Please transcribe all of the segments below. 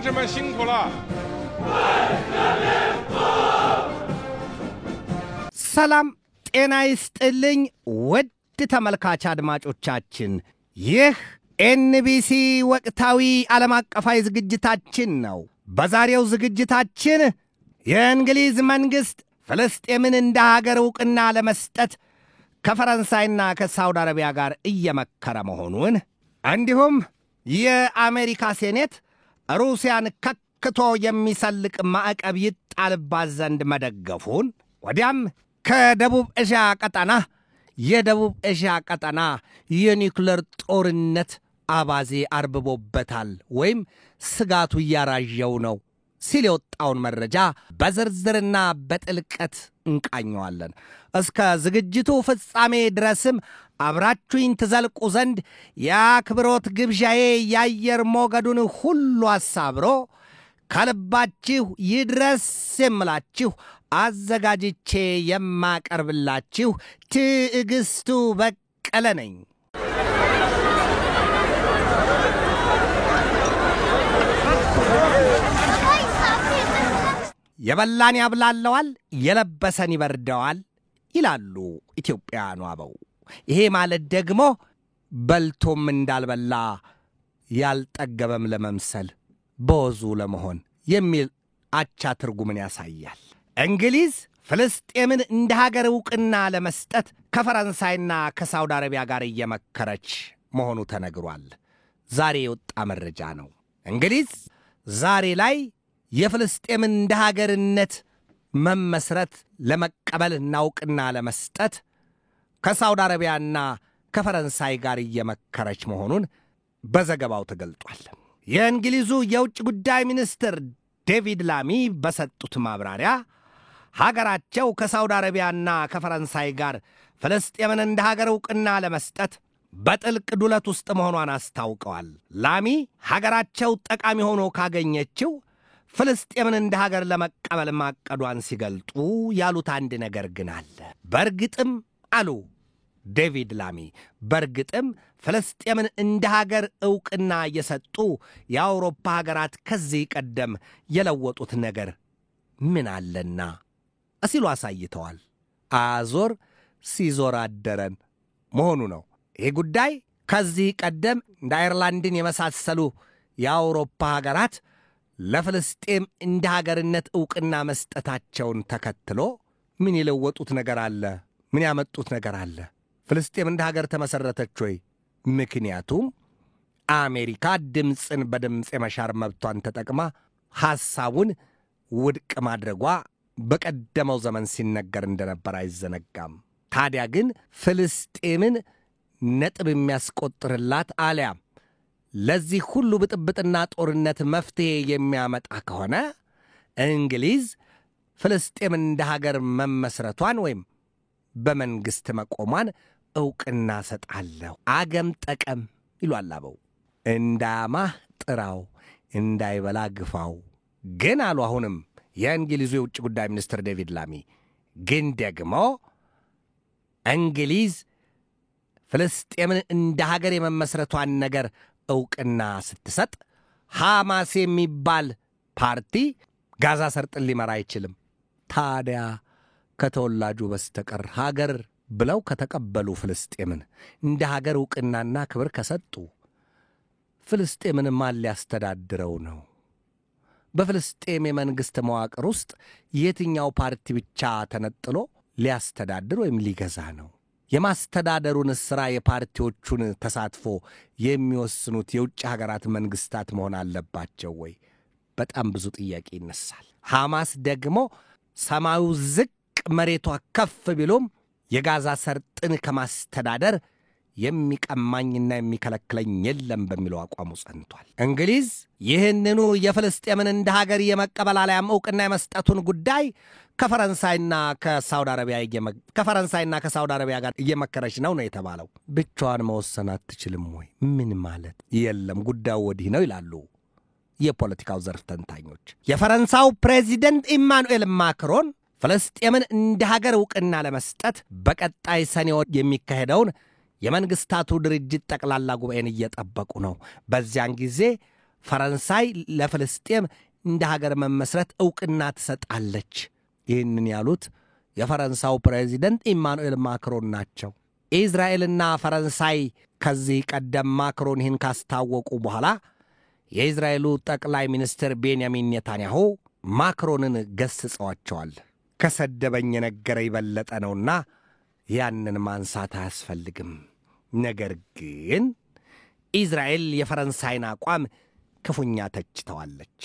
志们辛苦了。 ሰላም ጤና ይስጥልኝ ውድ ተመልካች አድማጮቻችን ይህ ኤንቢሲ ወቅታዊ ዓለም አቀፋዊ ዝግጅታችን ነው። በዛሬው ዝግጅታችን የእንግሊዝ መንግስት ፍልስጤምን እንደ ሀገር ዕውቅና ለመስጠት ከፈረንሳይና ከሳውዲ አረቢያ ጋር እየመከረ መሆኑን እንዲሁም የአሜሪካ ሴኔት ሩሲያን ከክቶ የሚሰልቅ ማዕቀብ ይጣልባት ዘንድ መደገፉን ወዲያም ከደቡብ ኤዥያ ቀጠና የደቡብ ኤዥያ ቀጠና የኒውክሌር ጦርነት አባዜ አርብቦበታል ወይም ስጋቱ እያራጀው ነው ሲል የወጣውን መረጃ በዝርዝርና በጥልቀት እንቃኘዋለን። እስከ ዝግጅቱ ፍጻሜ ድረስም አብራችሁኝ ትዘልቁ ዘንድ የአክብሮት ግብዣዬ የአየር ሞገዱን ሁሉ አሳብሮ ከልባችሁ ይድረስ የምላችሁ አዘጋጅቼ የማቀርብላችሁ ትዕግስቱ በቀለ ነኝ። የበላን ያብላለዋል የለበሰን ይበርደዋል ይላሉ ኢትዮጵያውያኑ አበው። ይሄ ማለት ደግሞ በልቶም እንዳልበላ ያልጠገበም ለመምሰል በወዙ ለመሆን የሚል አቻ ትርጉምን ያሳያል። እንግሊዝ ፍልስጤምን እንደ ሀገር ዕውቅና ለመስጠት ከፈረንሳይና ከሳውዲ አረቢያ ጋር እየመከረች መሆኑ ተነግሯል። ዛሬ የወጣ መረጃ ነው። እንግሊዝ ዛሬ ላይ የፍልስጤምን እንደ ሀገርነት መመስረት ለመቀበልና ዕውቅና ለመስጠት ከሳውዲ አረቢያና ከፈረንሳይ ጋር እየመከረች መሆኑን በዘገባው ተገልጧል። የእንግሊዙ የውጭ ጉዳይ ሚኒስትር ዴቪድ ላሚ በሰጡት ማብራሪያ ሀገራቸው ከሳውዲ አረቢያና ከፈረንሳይ ጋር ፍልስጤምን እንደ ሀገር ዕውቅና ለመስጠት በጥልቅ ዱለት ውስጥ መሆኗን አስታውቀዋል። ላሚ ሀገራቸው ጠቃሚ ሆኖ ካገኘችው ፍልስጤምን እንደ ሀገር ለመቀበል ማቀዷን ሲገልጡ ያሉት አንድ ነገር ግን አለ። በርግጥም አሉ ዴቪድ ላሚ፣ በርግጥም ፍልስጤምን እንደ ሀገር ዕውቅና የሰጡ የአውሮፓ ሀገራት ከዚህ ቀደም የለወጡት ነገር ምን አለና ሲሉ አሳይተዋል። አዞር ሲዞር አደረን መሆኑ ነው። ይህ ጉዳይ ከዚህ ቀደም እንደ አየርላንድን የመሳሰሉ የአውሮፓ ሀገራት ለፍልስጤም እንደ ሀገርነት ዕውቅና መስጠታቸውን ተከትሎ ምን የለወጡት ነገር አለ? ምን ያመጡት ነገር አለ? ፍልስጤም እንደ ሀገር ተመሰረተች ወይ? ምክንያቱም አሜሪካ ድምፅን በድምፅ የመሻር መብቷን ተጠቅማ ሐሳቡን ውድቅ ማድረጓ በቀደመው ዘመን ሲነገር እንደነበር አይዘነጋም። ታዲያ ግን ፍልስጤምን ነጥብ የሚያስቆጥርላት አሊያም ለዚህ ሁሉ ብጥብጥና ጦርነት መፍትሄ የሚያመጣ ከሆነ እንግሊዝ ፍልስጤም እንደ ሀገር መመስረቷን ወይም በመንግሥት መቆሟን ዕውቅና ሰጣለሁ አገም ጠቀም ይሏል አበው። እንዳያማህ ጥራው እንዳይበላ ግፋው ግን አሉ አሁንም የእንግሊዙ የውጭ ጉዳይ ሚኒስትር ዴቪድ ላሚ ግን ደግሞ እንግሊዝ ፍልስጤምን እንደ ሀገር የመመስረቷን ነገር ዕውቅና ስትሰጥ ሐማስ የሚባል ፓርቲ ጋዛ ሰርጥን ሊመራ አይችልም። ታዲያ ከተወላጁ በስተቀር ሀገር ብለው ከተቀበሉ ፍልስጤምን እንደ ሀገር ዕውቅናና ክብር ከሰጡ ፍልስጤምን ማን ሊያስተዳድረው ነው? በፍልስጤም የመንግሥት መዋቅር ውስጥ የትኛው ፓርቲ ብቻ ተነጥሎ ሊያስተዳድር ወይም ሊገዛ ነው? የማስተዳደሩን ሥራ የፓርቲዎቹን ተሳትፎ የሚወስኑት የውጭ ሀገራት መንግሥታት መሆን አለባቸው ወይ? በጣም ብዙ ጥያቄ ይነሳል። ሐማስ ደግሞ ሰማዩ ዝቅ መሬቷ ከፍ ቢሎም የጋዛ ሰርጥን ከማስተዳደር የሚቀማኝና የሚከለክለኝ የለም በሚለው አቋሙ ጸንቷል። እንግሊዝ ይህንኑ የፍልስጤምን እንደ ሀገር የመቀበል አልያም ዕውቅና የመስጠቱን ጉዳይ ከፈረንሳይና ከሳውዲ አረቢያ ጋር እየመከረች ነው የተባለው። ብቻዋን መወሰን አትችልም ወይ? ምን ማለት? የለም ጉዳዩ ወዲህ ነው ይላሉ የፖለቲካው ዘርፍ ተንታኞች። የፈረንሳው ፕሬዚደንት ኢማኑኤል ማክሮን ፍልስጤምን እንደ ሀገር ዕውቅና ለመስጠት በቀጣይ ሰኔ ወር የሚካሄደውን የመንግስታቱ ድርጅት ጠቅላላ ጉባኤን እየጠበቁ ነው። በዚያን ጊዜ ፈረንሳይ ለፍልስጤም እንደ ሀገር መመስረት ዕውቅና ትሰጣለች። ይህንን ያሉት የፈረንሳው ፕሬዚደንት ኢማኑኤል ማክሮን ናቸው። ኢዝራኤልና ፈረንሳይ ከዚህ ቀደም ማክሮን ይህን ካስታወቁ በኋላ የኢዝራኤሉ ጠቅላይ ሚኒስትር ቤንያሚን ኔታንያሁ ማክሮንን ገስጸዋቸዋል። ከሰደበኝ የነገረ ይበለጠ ነውና ያንን ማንሳት አያስፈልግም። ነገር ግን ኢዝራኤል የፈረንሳይን አቋም ክፉኛ ተችተዋለች።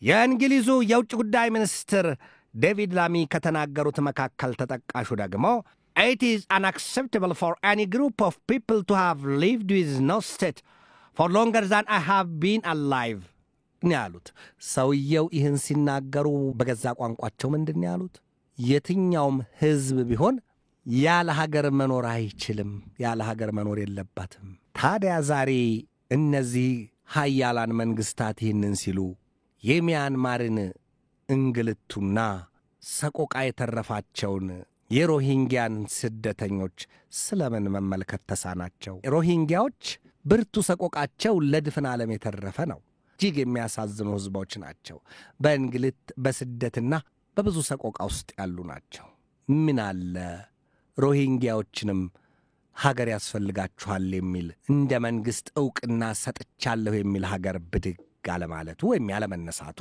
የእንግሊዙ የውጭ ጉዳይ ሚኒስትር ዴቪድ ላሚ ከተናገሩት መካከል ተጠቃሹ ደግሞ "It is unacceptable for any group of people to have lived with no state for longer than I have been alive" ነው ያሉት። ሰውየው ይህን ሲናገሩ በገዛ ቋንቋቸው ምንድን ነው ያሉት? የትኛውም ሕዝብ ቢሆን ያለ ሀገር መኖር አይችልም፣ ያለ ሀገር መኖር የለባትም። ታዲያ ዛሬ እነዚህ ሀያላን መንግስታት ይህንን ሲሉ የሚያንማርን እንግልቱና ሰቆቃ የተረፋቸውን የሮሂንግያን ስደተኞች ስለምን መመልከት ተሳናቸው? ሮሂንግያዎች ብርቱ ሰቆቃቸው ለድፍን ዓለም የተረፈ ነው። እጅግ የሚያሳዝኑ ሕዝቦች ናቸው። በእንግልት በስደትና በብዙ ሰቆቃ ውስጥ ያሉ ናቸው። ምን አለ ሮሂንግያዎችንም ሀገር ያስፈልጋችኋል የሚል እንደ መንግሥት ዕውቅና ሰጥቻለሁ የሚል ሀገር ብድግ አለማለቱ ወይም ያለመነሳቱ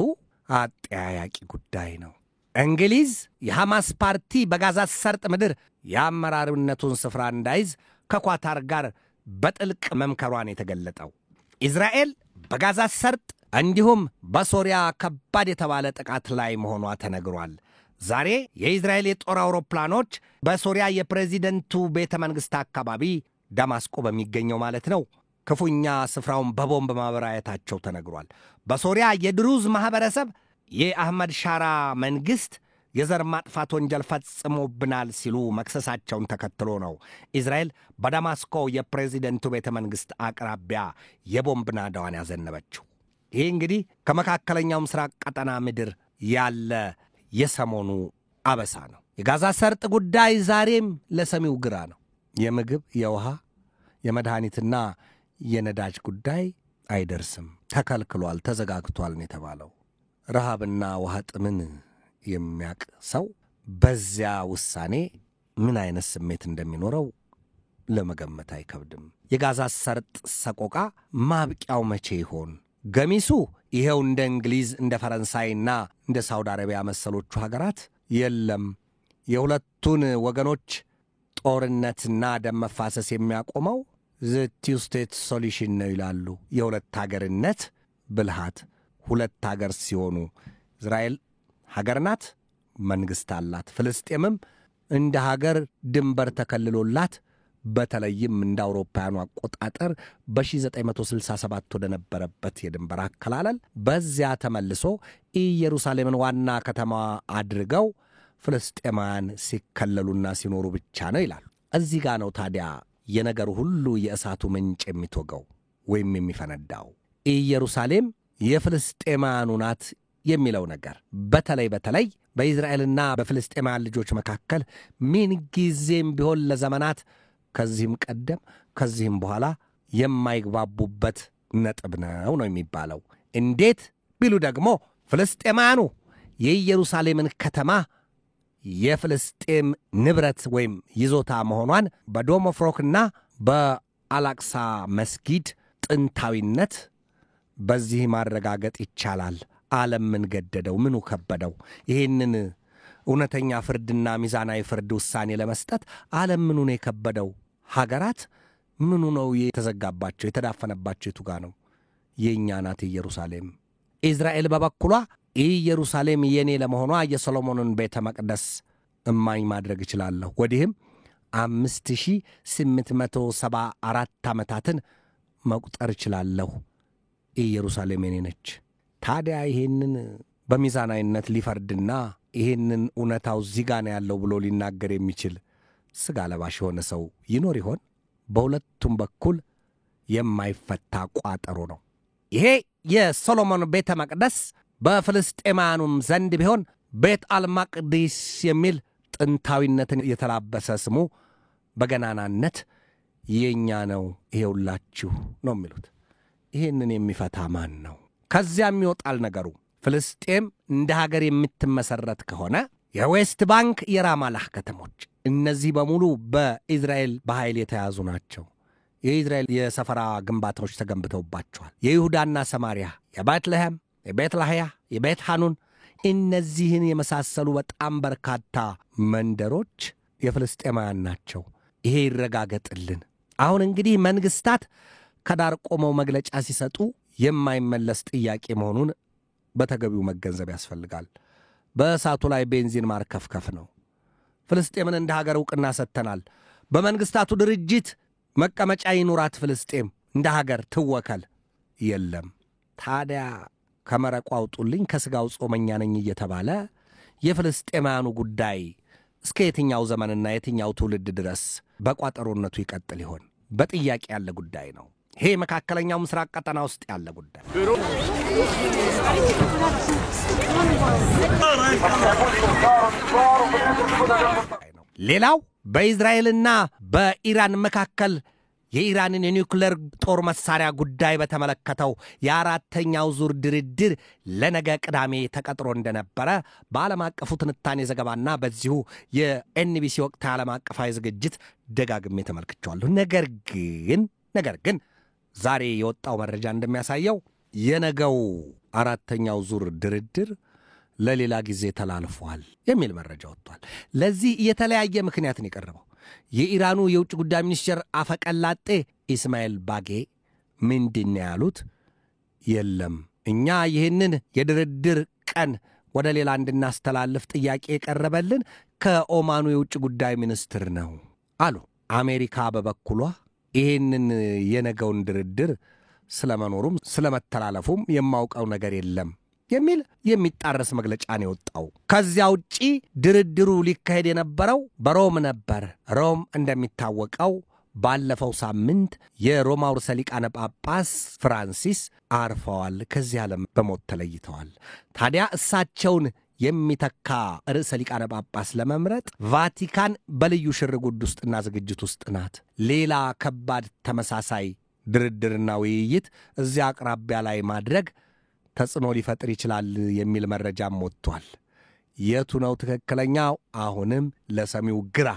አጠያያቂ ጉዳይ ነው። እንግሊዝ የሐማስ ፓርቲ በጋዛ ሰርጥ ምድር የአመራርነቱን ስፍራ እንዳይዝ ከኳታር ጋር በጥልቅ መምከሯን የተገለጠው፣ ኢዝራኤል በጋዛ ሰርጥ እንዲሁም በሶሪያ ከባድ የተባለ ጥቃት ላይ መሆኗ ተነግሯል። ዛሬ የኢዝራኤል የጦር አውሮፕላኖች በሶሪያ የፕሬዚደንቱ ቤተ መንግሥት አካባቢ ዳማስቆ በሚገኘው ማለት ነው ክፉኛ ስፍራውን በቦምብ ማበራየታቸው ተነግሯል። በሶሪያ የድሩዝ ማኅበረሰብ የአህመድ ሻራ መንግሥት የዘር ማጥፋት ወንጀል ፈጽሞብናል ሲሉ መክሰሳቸውን ተከትሎ ነው ኢዝራኤል በዳማስቆ የፕሬዚደንቱ ቤተ መንግሥት አቅራቢያ የቦምብ ናዳዋን ያዘነበችው። ይህ እንግዲህ ከመካከለኛው ምስራቅ ቀጠና ምድር ያለ የሰሞኑ አበሳ ነው። የጋዛ ሰርጥ ጉዳይ ዛሬም ለሰሚው ግራ ነው። የምግብ፣ የውሃ፣ የመድኃኒትና የነዳጅ ጉዳይ አይደርስም፣ ተከልክሏል፣ ተዘጋግቷል ነው የተባለው። ረሃብና ውሃ ጥምን የሚያቅ ሰው በዚያ ውሳኔ ምን አይነት ስሜት እንደሚኖረው ለመገመት አይከብድም። የጋዛ ሰርጥ ሰቆቃ ማብቂያው መቼ ይሆን? ገሚሱ ይሄው እንደ እንግሊዝ እንደ ፈረንሳይና እንደ ሳውዲ አረቢያ መሰሎቹ ሀገራት የለም የሁለቱን ወገኖች ጦርነትና ደም መፋሰስ የሚያቆመው ዘ2 ስቴት ሶሉሽን ነው ይላሉ። የሁለት ሀገርነት ብልሃት። ሁለት ሀገር ሲሆኑ እስራኤል ሀገር ናት፣ መንግሥት አላት። ፍልስጤምም እንደ ሀገር ድንበር ተከልሎላት በተለይም እንደ አውሮፓውያኑ አቆጣጠር በ1967 ወደ ነበረበት የድንበር አከላለል በዚያ ተመልሶ ኢየሩሳሌምን ዋና ከተማ አድርገው ፍልስጤማውያን ሲከለሉና ሲኖሩ ብቻ ነው ይላሉ። እዚህ ጋር ነው ታዲያ የነገሩ ሁሉ የእሳቱ ምንጭ የሚቶገው ወይም የሚፈነዳው። ኢየሩሳሌም የፍልስጤማውያኑ ናት የሚለው ነገር በተለይ በኢዝራኤልና በፍልስጤማውያን ልጆች መካከል ምን ጊዜም ቢሆን ለዘመናት ከዚህም ቀደም ከዚህም በኋላ የማይግባቡበት ነጥብ ነው የሚባለው። እንዴት ቢሉ ደግሞ ፍልስጤማውያኑ የኢየሩሳሌምን ከተማ የፍልስጤም ንብረት ወይም ይዞታ መሆኗን በዶም ኦፍ ሮክና በአላቅሳ መስጊድ ጥንታዊነት በዚህ ማረጋገጥ ይቻላል። ዓለም ምን ገደደው? ምኑ ከበደው? ይህንን እውነተኛ ፍርድና ሚዛናዊ ፍርድ ውሳኔ ለመስጠት ዓለም ምኑ ነው የከበደው? ሀገራት ምኑ ነው የተዘጋባቸው የተዳፈነባቸው? የቱ ጋ ነው? የእኛ ናት ኢየሩሳሌም። ኢዝራኤል በበኩሏ ኢየሩሳሌም የኔ ለመሆኗ የሰሎሞንን ቤተ መቅደስ እማኝ ማድረግ እችላለሁ፣ ወዲህም 5874 ዓመታትን መቁጠር እችላለሁ፣ ኢየሩሳሌም የኔ ነች። ታዲያ ይሄንን በሚዛናዊነት ሊፈርድና ይሄንን እውነታው እዚህ ጋር ነው ያለው ብሎ ሊናገር የሚችል ሥጋ ለባሽ የሆነ ሰው ይኖር ይሆን? በሁለቱም በኩል የማይፈታ ቋጠሮ ነው። ይሄ የሶሎሞን ቤተ መቅደስ በፍልስጤማውያኑም ዘንድ ቢሆን ቤት አልማቅዲስ የሚል ጥንታዊነትን የተላበሰ ስሙ በገናናነት የኛ ነው ይሄውላችሁ ነው የሚሉት። ይሄንን የሚፈታ ማን ነው? ከዚያም ይወጣል ነገሩ። ፍልስጤም እንደ ሀገር የምትመሰረት ከሆነ የዌስት ባንክ የራማላህ ከተሞች እነዚህ በሙሉ በእስራኤል በኃይል የተያዙ ናቸው። የእስራኤል የሰፈራ ግንባታዎች ተገንብተውባቸዋል። የይሁዳና ሰማሪያ፣ የቤትልሔም፣ የቤትላህያ፣ የቤት ሐኑን እነዚህን የመሳሰሉ በጣም በርካታ መንደሮች የፍልስጤማውያን ናቸው። ይሄ ይረጋገጥልን። አሁን እንግዲህ መንግስታት ከዳር ቆመው መግለጫ ሲሰጡ የማይመለስ ጥያቄ መሆኑን በተገቢው መገንዘብ ያስፈልጋል። በእሳቱ ላይ ቤንዚን ማርከፍከፍ ነው። ፍልስጤምን እንደ ሀገር ዕውቅና ሰጥተናል። በመንግስታቱ ድርጅት መቀመጫ ይኑራት ፍልስጤም፣ እንደ ሀገር ትወከል። የለም። ታዲያ ከመረቁ አውጡልኝ ከሥጋው ጾመኛ ነኝ እየተባለ የፍልስጤማውያኑ ጉዳይ እስከ የትኛው ዘመንና የትኛው ትውልድ ድረስ በቋጠሮነቱ ይቀጥል ይሆን? በጥያቄ ያለ ጉዳይ ነው። ይሄ መካከለኛው ምስራቅ ቀጠና ውስጥ ያለ ጉዳይ ነው። ሌላው በእስራኤልና በኢራን መካከል የኢራንን የኒውክሌር ጦር መሳሪያ ጉዳይ በተመለከተው የአራተኛው ዙር ድርድር ለነገ ቅዳሜ ተቀጥሮ እንደነበረ በዓለም አቀፉ ትንታኔ ዘገባና በዚሁ የኤንቢሲ ወቅት ዓለም አቀፋዊ ዝግጅት ደጋግሜ ተመልክቻለሁ። ነገር ግን ዛሬ የወጣው መረጃ እንደሚያሳየው የነገው አራተኛው ዙር ድርድር ለሌላ ጊዜ ተላልፏል የሚል መረጃ ወጥቷል። ለዚህ የተለያየ ምክንያትን የቀረበው የኢራኑ የውጭ ጉዳይ ሚኒስትር አፈቀላጤ ኢስማኤል ባጌ ምንድን ያሉት? የለም እኛ ይህንን የድርድር ቀን ወደ ሌላ እንድናስተላልፍ ጥያቄ የቀረበልን ከኦማኑ የውጭ ጉዳይ ሚኒስትር ነው አሉ። አሜሪካ በበኩሏ ይህንን የነገውን ድርድር ስለመኖሩም ስለመተላለፉም የማውቀው ነገር የለም የሚል የሚጣረስ መግለጫ ነው የወጣው። ከዚያ ውጪ ድርድሩ ሊካሄድ የነበረው በሮም ነበር። ሮም እንደሚታወቀው ባለፈው ሳምንት የሮማው ርዕሰ ሊቃነ ጳጳስ ፍራንሲስ አርፈዋል፣ ከዚህ ዓለም በሞት ተለይተዋል። ታዲያ እሳቸውን የሚተካ ርዕሰ ሊቃነ ጳጳስ ለመምረጥ ቫቲካን በልዩ ሽርጉድ ውስጥና ዝግጅት ውስጥ ናት። ሌላ ከባድ ተመሳሳይ ድርድርና ውይይት እዚያ አቅራቢያ ላይ ማድረግ ተጽዕኖ ሊፈጥር ይችላል የሚል መረጃም ወጥቷል። የቱ ነው ትክክለኛው? አሁንም ለሰሚው ግራ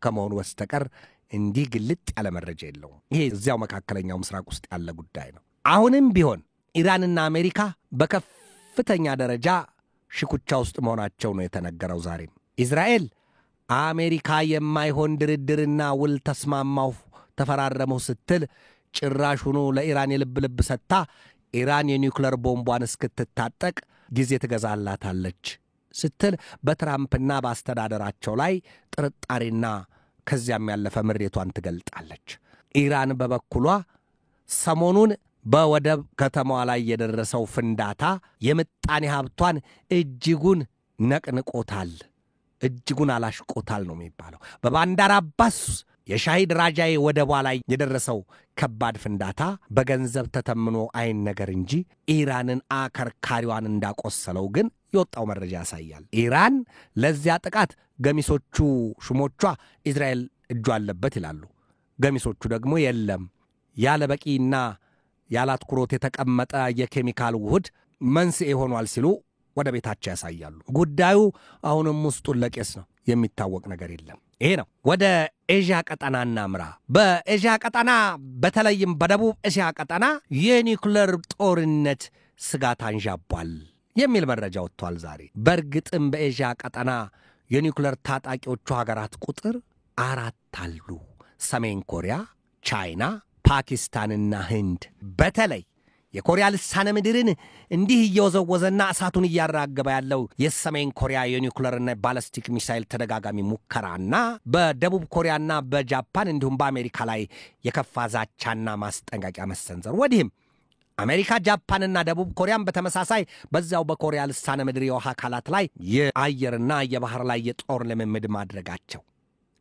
ከመሆኑ በስተቀር እንዲህ ግልጥ ያለ መረጃ የለውም። ይሄ እዚያው መካከለኛው ምስራቅ ውስጥ ያለ ጉዳይ ነው። አሁንም ቢሆን ኢራንና አሜሪካ በከፍተኛ ደረጃ ሽኩቻ ውስጥ መሆናቸው ነው የተነገረው። ዛሬም እስራኤል አሜሪካ የማይሆን ድርድርና ውል ተስማማው ተፈራረመው ስትል ጭራሹኑ ለኢራን የልብ ሰጥታ ኢራን የኒውክሌር ቦምቧን እስክትታጠቅ ጊዜ ትገዛላታለች ስትል በትራምፕና በአስተዳደራቸው ላይ ጥርጣሬና ከዚያም ያለፈ ምሬቷን ትገልጣለች። ኢራን በበኩሏ ሰሞኑን በወደብ ከተማዋ ላይ የደረሰው ፍንዳታ የምጣኔ ሀብቷን እጅጉን ነቅንቆታል፣ እጅጉን አላሽቆታል ነው የሚባለው። በባንዳር አባስ የሻሂድ ራጃዬ ወደቧ ላይ የደረሰው ከባድ ፍንዳታ በገንዘብ ተተምኖ አይን ነገር እንጂ ኢራንን አከርካሪዋን እንዳቆሰለው ግን የወጣው መረጃ ያሳያል። ኢራን ለዚያ ጥቃት ገሚሶቹ ሹሞቿ እስራኤል እጁ አለበት ይላሉ። ገሚሶቹ ደግሞ የለም ያለ በቂና ያለ አትኩሮት የተቀመጠ የኬሚካል ውህድ መንስኤ ሆኗል ሲሉ ወደ ቤታቸው ያሳያሉ። ጉዳዩ አሁንም ውስጡን ለቄስ ነው፣ የሚታወቅ ነገር የለም። ይሄ ነው። ወደ ኤዥያ ቀጠና እናምራ። በኤዥያ ቀጠና በተለይም በደቡብ ኤዥያ ቀጠና የኒውክሌር ጦርነት ስጋት አንዣቧል የሚል መረጃ ወጥቷል ዛሬ። በእርግጥም በኤዥያ ቀጠና የኒውክሌር ታጣቂዎቹ ሀገራት ቁጥር 4 አሉ። ሰሜን ኮሪያ፣ ቻይና፣ ፓኪስታንና ህንድ። በተለይ የኮሪያ ልሳነ ምድርን እንዲህ እየወዘወዘና እሳቱን እያራገበ ያለው የሰሜን ኮሪያ የኒውክሌርና ባላስቲክ ሚሳይል ተደጋጋሚ ሙከራና በደቡብ ኮሪያና በጃፓን እንዲሁም በአሜሪካ ላይ የከፋ ዛቻና ማስጠንቀቂያ መሰንዘር፣ ወዲህም አሜሪካ ጃፓንና ደቡብ ኮሪያን በተመሳሳይ በዛው በኮሪያ ልሳነ ምድር የውሃ አካላት ላይ የአየርና የባህር ላይ የጦር ልምምድ ማድረጋቸው፣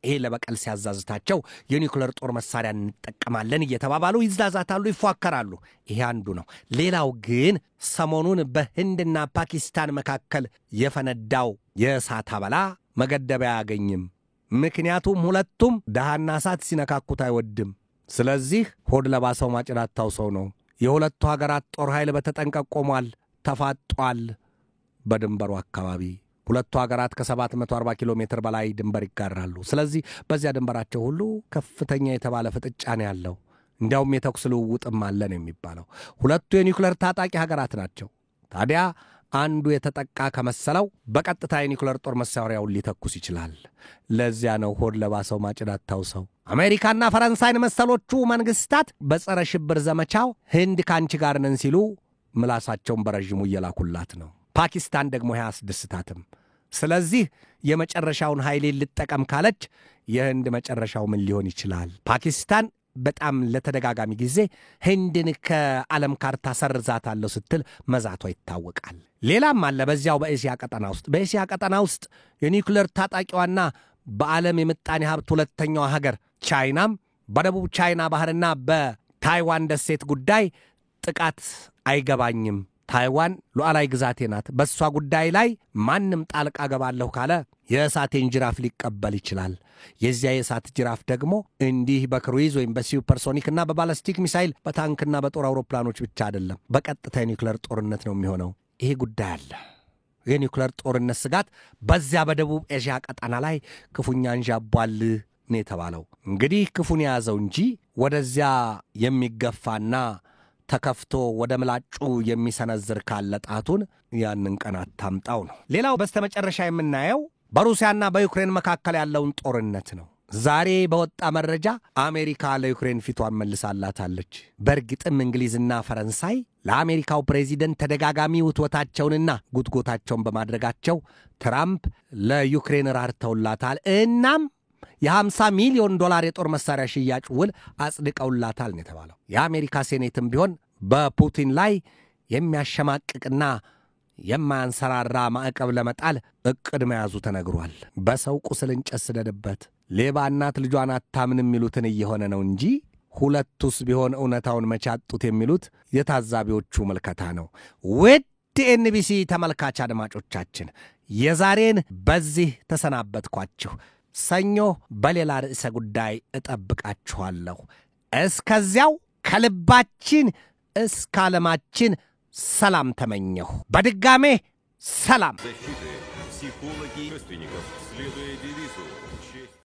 ይሄ ለበቀል ሲያዛዝታቸው የኒውክሌር ጦር መሳሪያ እንጠቀማለን እየተባባሉ ይዛዛታሉ፣ ይፏከራሉ። ይሄ አንዱ ነው። ሌላው ግን ሰሞኑን በህንድና ፓኪስታን መካከል የፈነዳው የእሳት አበላ መገደቢያ አያገኝም። ምክንያቱም ሁለቱም ደሃና እሳት ሲነካኩት አይወድም። ስለዚህ ሆድ ለባሰው ማጭድ አታውሰው ነው የሁለቱ ሀገራት ጦር ኃይል በተጠንቀቅ ቆሟል፣ ተፋጧል። በድንበሩ አካባቢ ሁለቱ ሀገራት ከ740 ኪሎ ሜትር በላይ ድንበር ይጋራሉ። ስለዚህ በዚያ ድንበራቸው ሁሉ ከፍተኛ የተባለ ፍጥጫ ነው ያለው። እንዲያውም የተኩስ ልውውጥም አለ ነው የሚባለው። ሁለቱ የኒውክሌር ታጣቂ ሀገራት ናቸው። ታዲያ አንዱ የተጠቃ ከመሰለው በቀጥታ የኒውክሌር ጦር መሳሪያውን ሊተኩስ ይችላል። ለዚያ ነው ሆድ ለባሰው ማጭድ አታውሰው። አሜሪካና ፈረንሳይን መሰሎቹ መንግስታት በጸረ ሽብር ዘመቻው ህንድ ካንቺ ጋር ነን ሲሉ ምላሳቸውን በረዥሙ እየላኩላት ነው። ፓኪስታን ደግሞ አያስደስታትም። ስለዚህ የመጨረሻውን ኃይል ልጠቀም ካለች የህንድ መጨረሻው ምን ሊሆን ይችላል? ፓኪስታን በጣም ለተደጋጋሚ ጊዜ ህንድን ከዓለም ካርታ ሰርዛታለሁ ስትል መዛቷ ይታወቃል። ሌላም አለ በዚያው በእስያ ቀጠና ውስጥ የኒውክሌር ታጣቂዋና በዓለም የምጣኔ ሀብት ሁለተኛዋ ሀገር ቻይናም በደቡብ ቻይና ባህርና በታይዋን ደሴት ጉዳይ ጥቃት አይገባኝም፣ ታይዋን ሉዓላዊ ግዛቴ ናት፣ በሷ ጉዳይ ላይ ማንም ጣልቃ ገባለሁ ካለ የእሳቴን ጅራፍ ሊቀበል ይችላል። የዚያ የእሳት ጅራፍ ደግሞ እንዲህ በክሩይዝ ወይም በሱፐርሶኒክና በባላስቲክ ሚሳይል በታንክና በጦር አውሮፕላኖች ብቻ አይደለም፣ በቀጥታ የኒውክሌር ጦርነት ነው የሚሆነው። ይሄ ጉዳይ አለ። የኒውክሌር ጦርነት ስጋት በዚያ በደቡብ ኤዥያ ቀጠና ላይ ክፉኛ አንዣቧል ነው የተባለው። እንግዲህ ክፉን የያዘው እንጂ ወደዚያ የሚገፋና ተከፍቶ ወደ ምላጩ የሚሰነዝር ካለ ጣቱን ያንን ቀናት ታምጣው ነው። ሌላው በስተመጨረሻ የምናየው በሩሲያና በዩክሬን መካከል ያለውን ጦርነት ነው። ዛሬ በወጣ መረጃ አሜሪካ ለዩክሬን ፊቷን መልሳላታለች። በእርግጥም እንግሊዝና ፈረንሳይ ለአሜሪካው ፕሬዚደንት ተደጋጋሚ ውትወታቸውንና ጉትጎታቸውን በማድረጋቸው ትራምፕ ለዩክሬን ራርተውላታል። እናም የ50 ሚሊዮን ዶላር የጦር መሳሪያ ሽያጭ ውል አጽድቀውላታል ነው የተባለው። የአሜሪካ ሴኔትም ቢሆን በፑቲን ላይ የሚያሸማቅቅና የማያንሰራራ ማዕቀብ ለመጣል እቅድ መያዙ ተነግሯል። በሰው ቁስል እንጨት ስደድበት፣ ሌባ እናት ልጇን አታምንም የሚሉትን እየሆነ ነው እንጂ ሁለቱስ ቢሆን እውነታውን መቻጡት የሚሉት የታዛቢዎቹ መልከታ ነው። ውድ ኤንቢሲ ተመልካች አድማጮቻችን የዛሬን በዚህ ተሰናበትኳችሁ። ሰኞ በሌላ ርዕሰ ጉዳይ እጠብቃችኋለሁ። እስከዚያው ከልባችን እስከ ዓለማችን ሰላም ተመኘሁ። በድጋሜ ሰላም።